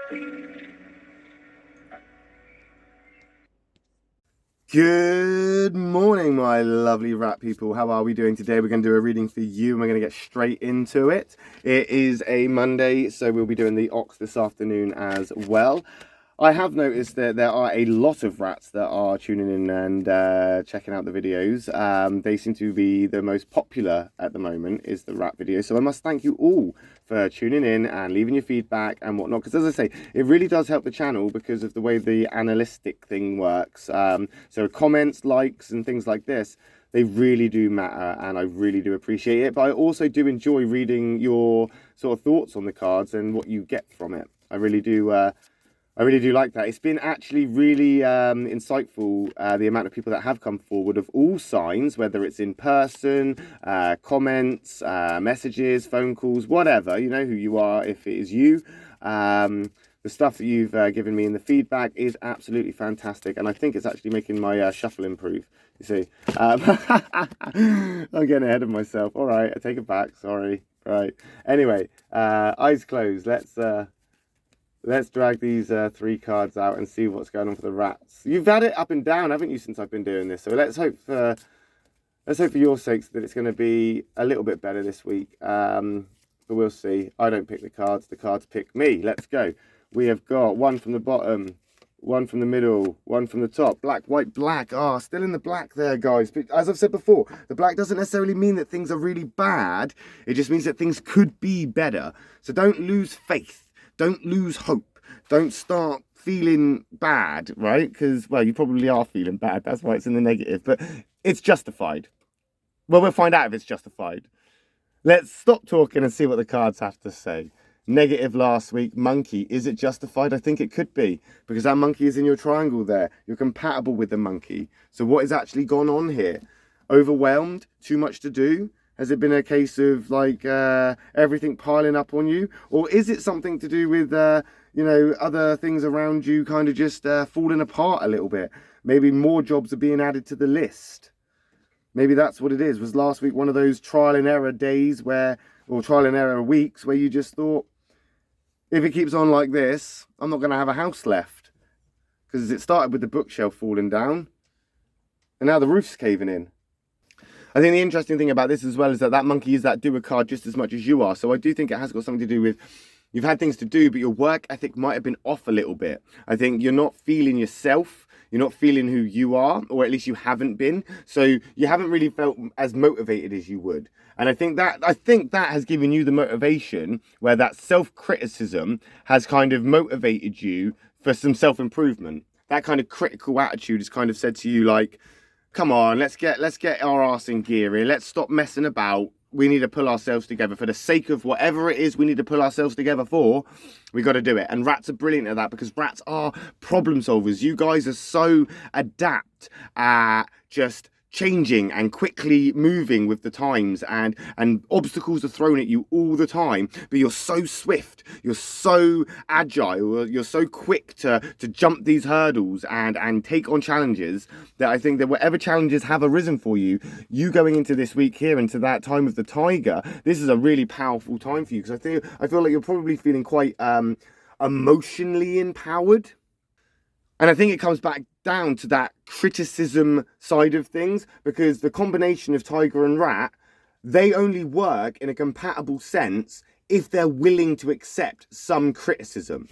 Good morning, my lovely rat people. How are we doing today? We're going to do a reading for you and we're going to get straight into it. It is a Monday, so we'll be doing the Ox this afternoon as well. I have noticed that there are a lot of rats that are tuning in and checking out the videos. They seem to be the most popular at the moment, is the rat video. So I must thank you all for tuning in and leaving your feedback and whatnot. Because as I say, it really does help the channel because of the way the analytic thing works. So comments, likes and things like this, they really do matter and I really do appreciate it. But I also do enjoy reading your sort of thoughts on the cards and what you get from it. I really do like that. It's been actually really insightful, the amount of people that have come forward of all signs, whether it's in person, comments, messages, phone calls, whatever. You know who you are if it is you. The stuff that you've given me in the feedback is absolutely fantastic. And I think it's actually making my shuffle improve, you see. I'm getting ahead of myself. All right, I take it back. Sorry. Right. Anyway, eyes closed. Let's drag these 3 cards out and see what's going on for the rats. You've had it up and down, haven't you, since I've been doing this? So let's hope for your sakes that it's going to be a little bit better this week. But we'll see. I don't pick the cards pick me. Let's go. We have got one from the bottom, one from the middle, one from the top. Black, white, black. Ah, still in the black there, guys. But as I've said before, the black doesn't necessarily mean that things are really bad. It just means that things could be better. So don't lose faith. Don't lose hope. Don't start feeling bad, right? Because, well, you probably are feeling bad. That's why it's in the negative. But it's justified. Well, we'll find out if it's justified. Let's stop talking and see what the cards have to say. Negative last week. Monkey. Is it justified? I think it could be. Because that monkey is in your triangle there. You're compatible with the monkey. So what has actually gone on here? Overwhelmed? Too much to do? Has it been a case of like everything piling up on you? Or is it something to do with, other things around you kind of just falling apart a little bit? Maybe more jobs are being added to the list. Maybe that's what it is. Was last week one of those trial and error days or trial and error weeks where you just thought, if it keeps on like this, I'm not going to have a house left. Because it started with the bookshelf falling down and now the roof's caving in. I think the interesting thing about this as well is that monkey is that doer card just as much as you are. So I do think it has got something to do with you've had things to do, but your work ethic might have been off a little bit. I think you're not feeling yourself. You're not feeling who you are, or at least you haven't been. So you haven't really felt as motivated as you would. And I think that has given you the motivation where that self-criticism has kind of motivated you for some self-improvement. That kind of critical attitude has kind of said to you like, come on, let's get our arse in gear here. Let's stop messing about. We need to pull ourselves together for the sake of whatever it is we need to pull ourselves together for. We got to do it. And rats are brilliant at that because rats are problem solvers. You guys are so adept at just changing and quickly moving with the times, and obstacles are thrown at you all the time, but you're so swift, you're so agile, you're so quick to jump these hurdles and take on challenges that I think that whatever challenges have arisen for you, you going into this week here, into that time of the tiger, this is a really powerful time for you, because I feel like you're probably feeling quite emotionally empowered. And I think it comes back down to that criticism side of things, because the combination of tiger and rat, they only work in a compatible sense if they're willing to accept some criticism.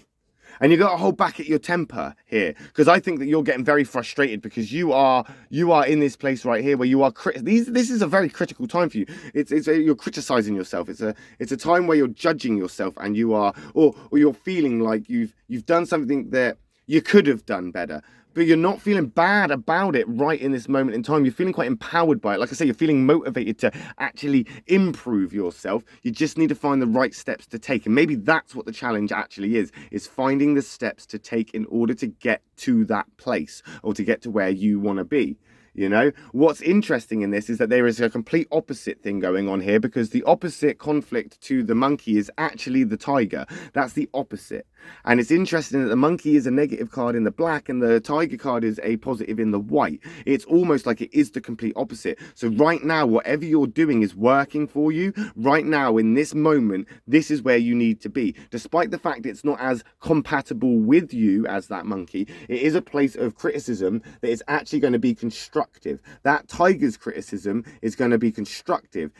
And you've got to hold back at your temper here, because I think that you're getting very frustrated because you are in this place right here where you are this is a very critical time for you. You're criticizing yourself. It's a time where you're judging yourself, and you are or you're feeling like you've done something that you could have done better, but you're not feeling bad about it right in this moment in time. You're feeling quite empowered by it. Like I say, you're feeling motivated to actually improve yourself. You just need to find the right steps to take. And maybe that's what the challenge actually is finding the steps to take in order to get to that place or to get to where you want to be. You know, what's interesting in this is that there is a complete opposite thing going on here, because the opposite conflict to the monkey is actually the tiger. That's the opposite. And it's interesting that the monkey is a negative card in the black and the tiger card is a positive in the white. It's almost like it is the complete opposite. So right now, whatever you're doing is working for you. Right now, in this moment, this is where you need to be. Despite the fact it's not as compatible with you as that monkey, it is a place of criticism that is actually going to be constructive. That tiger's criticism is going to be constructive.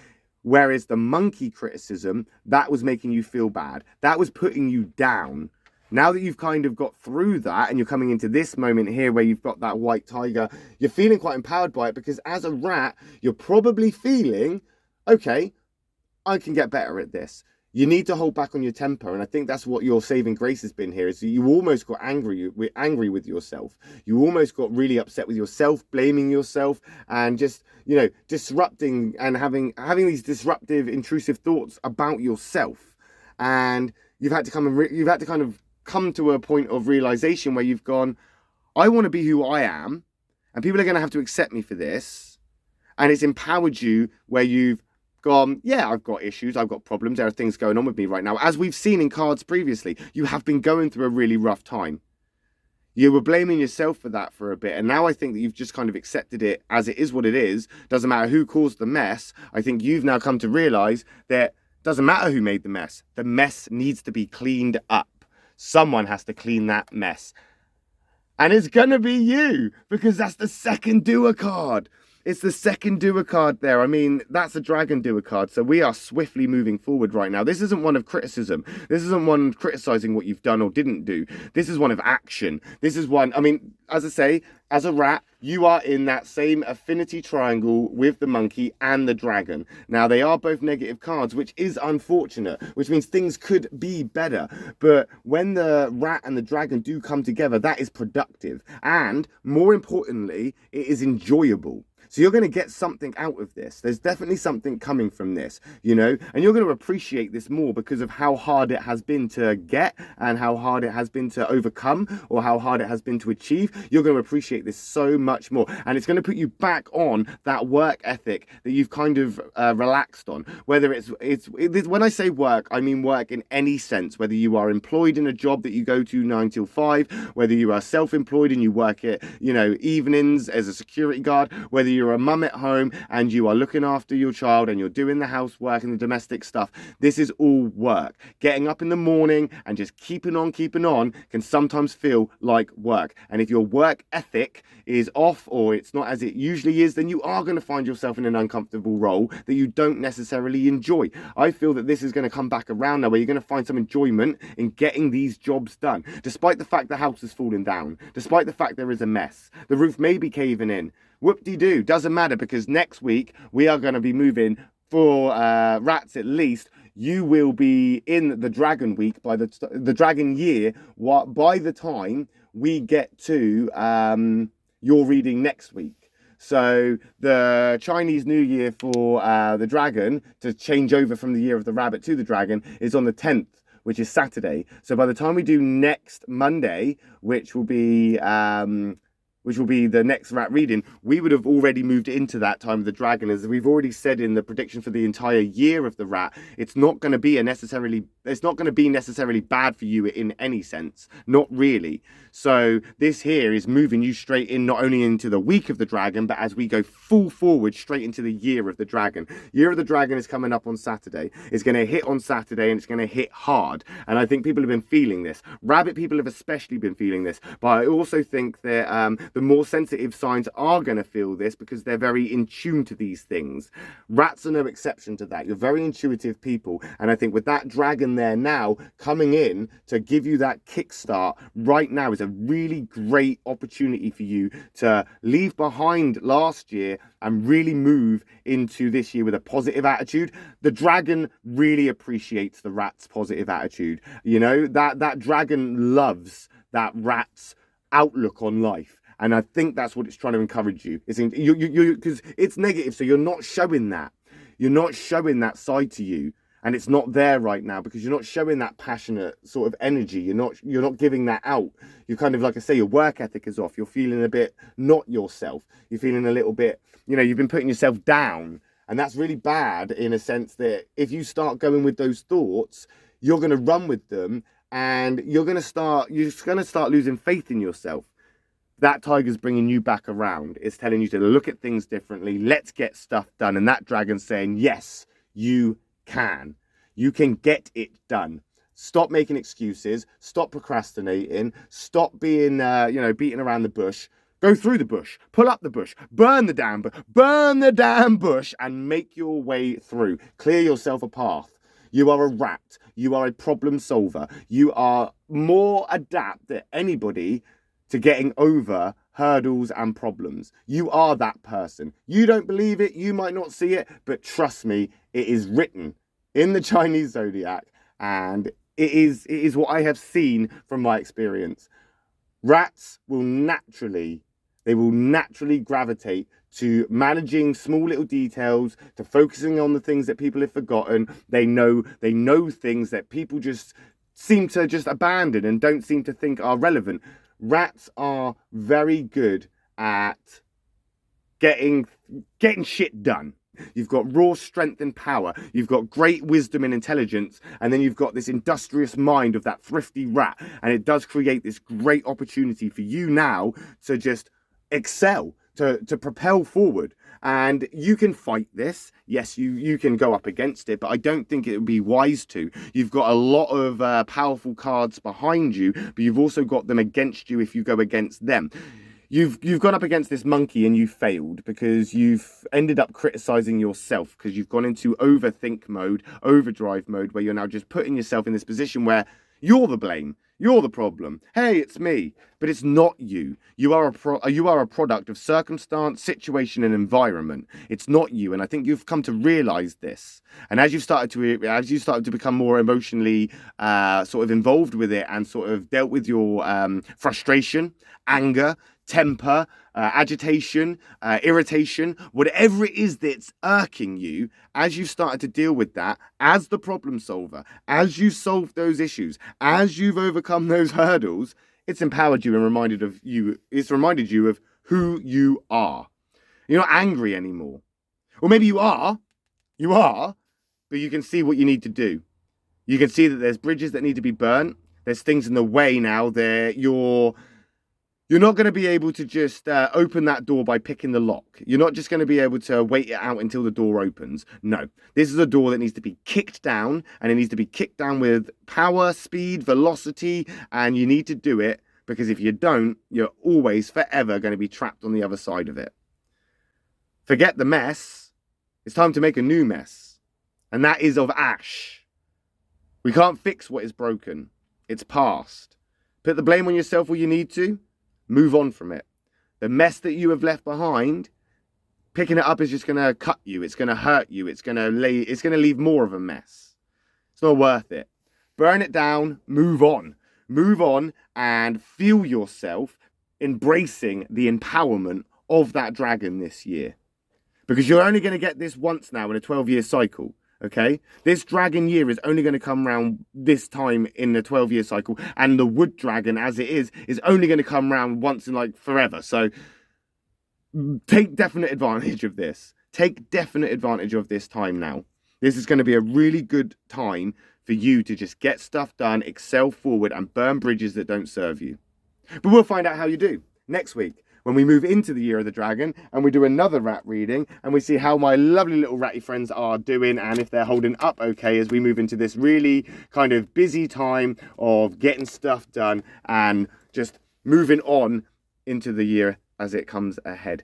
Whereas the monkey criticism, that was making you feel bad. That was putting you down. Now that you've kind of got through that and you're coming into this moment here where you've got that white tiger, you're feeling quite empowered by it, because as a rat, you're probably feeling, okay, I can get better at this. You need to hold back on your temper, and I think that's what your saving grace has been here, is that you almost got angry with yourself. You almost got really upset with yourself, blaming yourself, and just, you know, disrupting and having these disruptive, intrusive thoughts about yourself. And you've had to kind of come to a point of realization where you've gone, I want to be who I am, and people are going to have to accept me for this. And it's empowered you where you've gone, yeah, I've got issues, I've got problems, there are things going on with me right now. As we've seen in cards previously, you have been going through a really rough time. You were blaming yourself for that for a bit, and now I think that you've just kind of accepted it as it is what it is. Doesn't matter who caused the mess. I think you've now come to realize that doesn't matter who made the mess needs to be cleaned up. Someone has to clean that mess. And it's gonna be you, because that's the second doer card. It's the second doer card there. I mean, that's a dragon doer card. So we are swiftly moving forward right now. This isn't one of criticism. This isn't one criticizing what you've done or didn't do. This is one of action. This is one, I mean, as I say, as a rat, you are in that same affinity triangle with the monkey and the dragon. Now, they are both negative cards, which is unfortunate, which means things could be better. But when the rat and the dragon do come together, that is productive. And more importantly, it is enjoyable. So you're going to get something out of this. There's definitely something coming from this, you know, and you're going to appreciate this more because of how hard it has been to get and how hard it has been to overcome, or how hard it has been to achieve. You're going to appreciate this so much more. And it's going to put you back on that work ethic that you've kind of relaxed on. Whether it's when I say work, I mean work in any sense, whether you are employed in a job that you go to 9 till 5, whether you are self-employed and you work it, you know, evenings as a security guard, whether you're a mum at home and you are looking after your child and you're doing the housework and the domestic stuff. This is all work. Getting up in the morning and just keeping on can sometimes feel like work. And if your work ethic is off, or it's not as it usually is, then you are going to find yourself in an uncomfortable role that you don't necessarily enjoy. I feel that this is going to come back around now, where you're going to find some enjoyment in getting these jobs done, despite the fact the house has fallen down, despite the fact there is a mess, the roof may be caving in. Whoop-de-doo, doesn't matter, because next week we are going to be moving, for rats at least, you will be in the dragon week, by the dragon year, by the time we get to your reading next week. So the Chinese New Year for the dragon, to change over from the year of the rabbit to the dragon, is on the 10th, which is Saturday. So by the time we do next Monday, which will be the next rat reading, we would have already moved into that time of the dragon. As we've already said in the prediction for the entire year of the rat, it's not going to be necessarily bad for you in any sense, not really. So this here is moving you straight in, not only into the week of the dragon, but as we go full forward straight into the year of the dragon. Year of the dragon is coming up on Saturday. It's going to hit on Saturday, and it's going to hit hard. And I think people have been feeling this. Rabbit people have especially been feeling this. But I also think that the more sensitive signs are going to feel this, because they're very in tune to these things. Rats are no exception to that. You're very intuitive people. And I think with that dragon there now coming in to give you that kickstart right now is a really great opportunity for you to leave behind last year and really move into this year with a positive attitude. The dragon really appreciates the rat's positive attitude. You know, that dragon loves that rat's outlook on life. And I think that's what it's trying to encourage you. It's because it's negative, so you're not showing that. You're not showing that side to you. and it's not there right now because you're not showing that passionate sort of energy. You're not giving that out. You're kind of, like I say, your work ethic is off. You're feeling a bit not yourself. You're feeling a little bit, you've been putting yourself down, and that's really bad in a sense that if you start going with those thoughts, you're going to run with them, and you're going to start losing faith in yourself. That tiger's bringing you back around. It's telling you to look at things differently. Let's get stuff done. And that dragon's saying, yes, you can. You can get it done. Stop making excuses. Stop procrastinating. Stop being, beating around the bush. Go through the bush. Pull up the bush. Burn the damn bush and make your way through. Clear yourself a path. You are a rat. You are a problem solver. You are more adept than anybody to getting over hurdles and problems. You are that person. You don't believe it, you might not see it, but trust me, it is written in the Chinese Zodiac, and it is what I have seen from my experience. Rats will naturally gravitate to managing small little details, to focusing on the things that people have forgotten. They know things that people just seem to just abandon and don't seem to think are relevant. Rats are very good at getting shit done. You've got raw strength and power. You've got great wisdom and intelligence. And then you've got this industrious mind of that thrifty rat. And it does create this great opportunity for you now to just excel, to propel forward. And you can fight this. Yes, you can go up against it, but I don't think it would be wise to. You've got a lot of powerful cards behind you, but you've also got them against you if you go against them. You've gone up against this monkey and you failed because you've ended up criticizing yourself because you've gone into overthink mode, overdrive mode, where you're now just putting yourself in this position where you're the blame. You're the problem. Hey, it's me. But it's not you. You are a product of circumstance, situation, and environment. It's not you. And I think you've come to realize this. And as you started to become more emotionally sort of involved with it and sort of dealt with your frustration, anger, temper, agitation, irritation, whatever it is that's irking you, as you started to deal with that as the problem solver, as you solved those issues, as you've overcome those hurdles, it's empowered you and reminded you of who you are. You're not angry anymore. Or maybe you are, but you can see what you need to do. You can see that there's bridges that need to be burnt. There's things in the way now that you're not going to be able to just open that door by picking the lock. You're not just going to be able to wait it out until the door opens. No, this is a door that needs to be kicked down, and it needs to be kicked down with power, speed, velocity, and you need to do it because if you don't, you're always forever going to be trapped on the other side of it. Forget the mess. It's time to make a new mess, and that is of ash. We can't fix what is broken. It's past. Put the blame on yourself where you need to. Move on from it. The mess that you have left behind, picking it up is just going to cut you. It's going to hurt you. It's going to leave more of a mess. It's not worth it. Burn it down. Move on. Move on and feel yourself embracing the empowerment of that dragon this year. Because you're only going to get this once now in a 12-year cycle. Okay, this dragon year is only going to come around this time in the 12-year cycle, and the wood dragon, as it is only going to come around once in like forever. So take definite advantage of this. Take definite advantage of this time now. This is going to be a really good time for you to just get stuff done, excel forward, and burn bridges that don't serve you. But we'll find out how you do next week, when we move into the year of the dragon and we do another rat reading and we see how my lovely little ratty friends are doing and if they're holding up okay as we move into this really kind of busy time of getting stuff done and just moving on into the year as it comes ahead.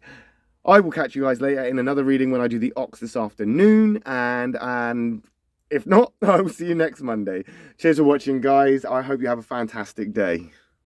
I will catch you guys later in another reading when I do the Ox this afternoon, and if not, I will see you next Monday. Cheers for watching, guys. I hope you have a fantastic day.